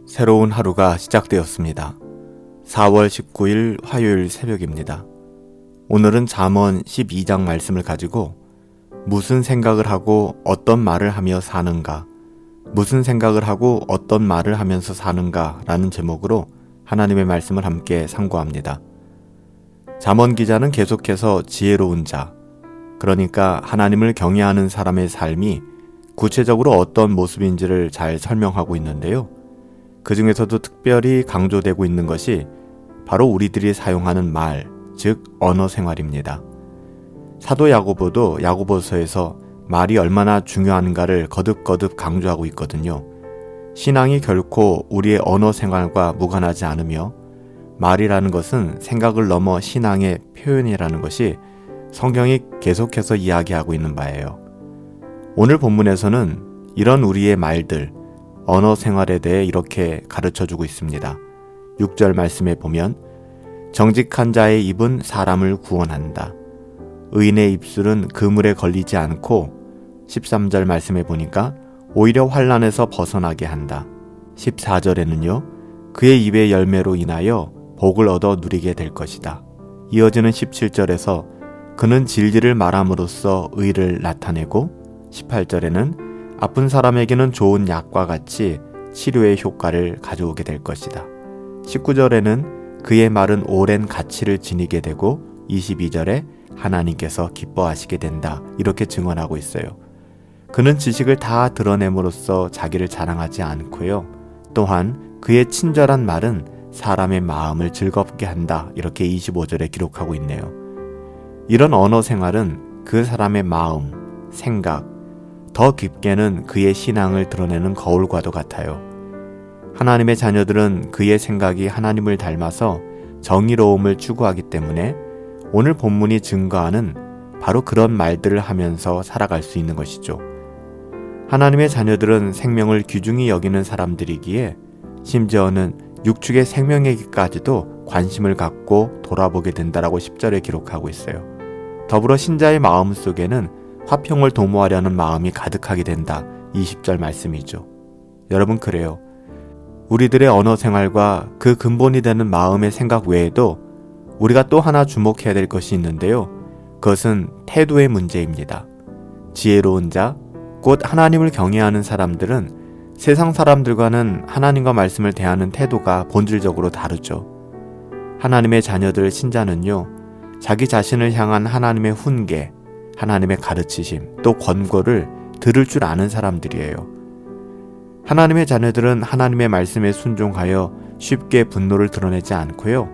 새로운 하루가 시작되었습니다. 4월 19일 화요일 새벽입니다. 오늘은 잠언 12장 말씀을 가지고 무슨 생각을 하고 어떤 말을 하며 사는가, 무슨 생각을 하고 어떤 말을 하면서 사는가 라는 제목으로 하나님의 말씀을 함께 상고합니다. 잠언 기자는 계속해서 지혜로운 자, 그러니까 하나님을 경외하는 사람의 삶이 구체적으로 어떤 모습인지를 잘 설명하고 있는데요. 그 중에서도 특별히 강조되고 있는 것이 바로 우리들이 사용하는 말, 즉 언어 생활입니다. 사도 야고보도 야고보서에서 말이 얼마나 중요한가를 거듭거듭 강조하고 있거든요. 신앙이 결코 우리의 언어 생활과 무관하지 않으며 말이라는 것은 생각을 넘어 신앙의 표현이라는 것이 성경이 계속해서 이야기하고 있는 바예요. 오늘 본문에서는 이런 우리의 말들, 언어 생활에 대해 이렇게 가르쳐주고 있습니다. 6절 말씀에 보면 정직한 자의 입은 사람을 구원한다. 의인의 입술은 그물에 걸리지 않고 13절 말씀에 보니까 오히려 환난에서 벗어나게 한다. 14절에는요. 그의 입의 열매로 인하여 복을 얻어 누리게 될 것이다. 이어지는 17절에서 그는 진리를 말함으로써 의를 나타내고 18절에는 아픈 사람에게는 좋은 약과 같이 치료의 효과를 가져오게 될 것이다. 19절에는 그의 말은 오랜 가치를 지니게 되고 22절에 하나님께서 기뻐하시게 된다. 이렇게 증언하고 있어요. 그는 지식을 다 드러냄으로써 자기를 자랑하지 않고요. 또한 그의 친절한 말은 사람의 마음을 즐겁게 한다. 이렇게 25절에 기록하고 있네요. 이런 언어 생활은 그 사람의 마음, 생각, 더 깊게는 그의 신앙을 드러내는 거울과도 같아요. 하나님의 자녀들은 그의 생각이 하나님을 닮아서 정의로움을 추구하기 때문에 오늘 본문이 증거하는 바로 그런 말들을 하면서 살아갈 수 있는 것이죠. 하나님의 자녀들은 생명을 귀중히 여기는 사람들이기에 심지어는 육축의 생명에게까지도 관심을 갖고 돌아보게 된다라고 10절에 기록하고 있어요. 더불어 신자의 마음 속에는 화평을 도모하려는 마음이 가득하게 된다. 20절 말씀이죠. 여러분 그래요. 우리들의 언어 생활과 그 근본이 되는 마음의 생각 외에도 우리가 또 하나 주목해야 될 것이 있는데요. 그것은 태도의 문제입니다. 지혜로운 자, 곧 하나님을 경외하는 사람들은 세상 사람들과는 하나님과 말씀을 대하는 태도가 본질적으로 다르죠. 하나님의 자녀들 신자는요. 자기 자신을 향한 하나님의 훈계, 하나님의 가르치심, 또 권고를 들을 줄 아는 사람들이에요. 하나님의 자녀들은 하나님의 말씀에 순종하여 쉽게 분노를 드러내지 않고요.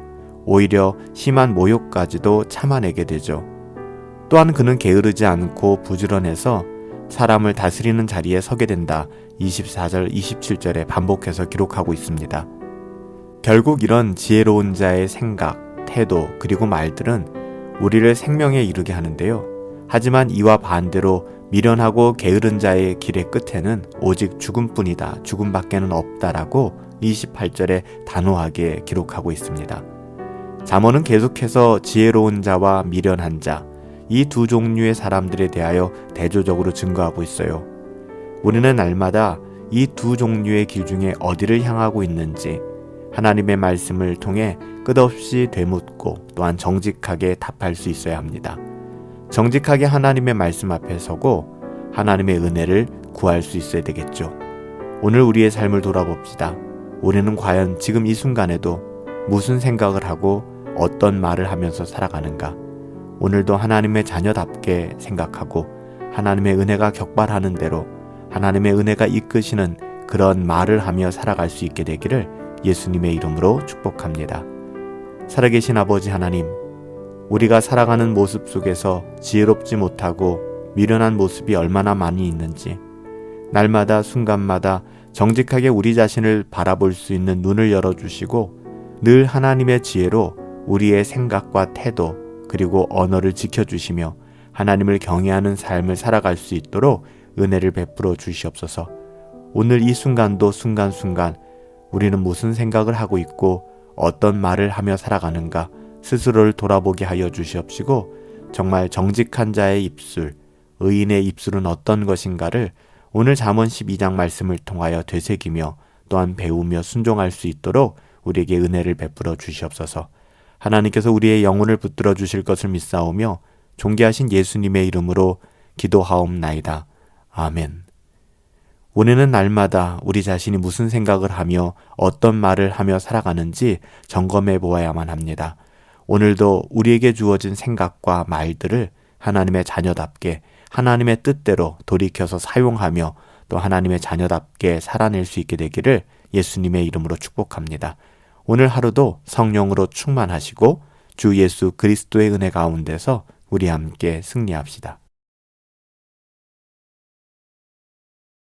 오히려 심한 모욕까지도 참아내게 되죠. 또한 그는 게으르지 않고 부지런해서 사람을 다스리는 자리에 서게 된다. 24절, 27절에 반복해서 기록하고 있습니다. 결국 이런 지혜로운 자의 생각, 태도, 그리고 말들은 우리를 생명에 이르게 하는데요. 하지만 이와 반대로 미련하고 게으른 자의 길의 끝에는 오직 죽음뿐이다. 죽음밖에는 없다라고 28절에 단호하게 기록하고 있습니다. 잠언은 계속해서 지혜로운 자와 미련한 자, 이 두 종류의 사람들에 대하여 대조적으로 증거하고 있어요. 우리는 날마다 이 두 종류의 길 중에 어디를 향하고 있는지 하나님의 말씀을 통해 끝없이 되묻고 또한 정직하게 답할 수 있어야 합니다. 정직하게 하나님의 말씀 앞에 서고 하나님의 은혜를 구할 수 있어야 되겠죠. 오늘 우리의 삶을 돌아봅시다. 우리는 과연 지금 이 순간에도 무슨 생각을 하고 어떤 말을 하면서 살아가는가? 오늘도 하나님의 자녀답게 생각하고 하나님의 은혜가 격발하는 대로 하나님의 은혜가 이끄시는 그런 말을 하며 살아갈 수 있게 되기를 예수님의 이름으로 축복합니다. 살아계신 아버지 하나님, 우리가 살아가는 모습 속에서 지혜롭지 못하고 미련한 모습이 얼마나 많이 있는지 날마다 순간마다 정직하게 우리 자신을 바라볼 수 있는 눈을 열어주시고 늘 하나님의 지혜로 우리의 생각과 태도 그리고 언어를 지켜주시며 하나님을 경외하는 삶을 살아갈 수 있도록 은혜를 베풀어 주시옵소서. 오늘 이 순간도 순간순간 우리는 무슨 생각을 하고 있고 어떤 말을 하며 살아가는가 스스로를 돌아보게 하여 주시옵시고 정말 정직한 자의 입술, 의인의 입술은 어떤 것인가를 오늘 잠언 12장 말씀을 통하여 되새기며 또한 배우며 순종할 수 있도록 우리에게 은혜를 베풀어 주시옵소서. 하나님께서 우리의 영혼을 붙들어 주실 것을 믿사오며 존귀하신 예수님의 이름으로 기도하옵나이다. 아멘. 우리는 날마다 우리 자신이 무슨 생각을 하며 어떤 말을 하며 살아가는지 점검해 보아야만 합니다. 오늘도 우리에게 주어진 생각과 말들을 하나님의 자녀답게 하나님의 뜻대로 돌이켜서 사용하며 또 하나님의 자녀답게 살아낼 수 있게 되기를 예수님의 이름으로 축복합니다. 오늘 하루도 성령으로 충만하시고 주 예수 그리스도의 은혜 가운데서 우리 함께 승리합시다.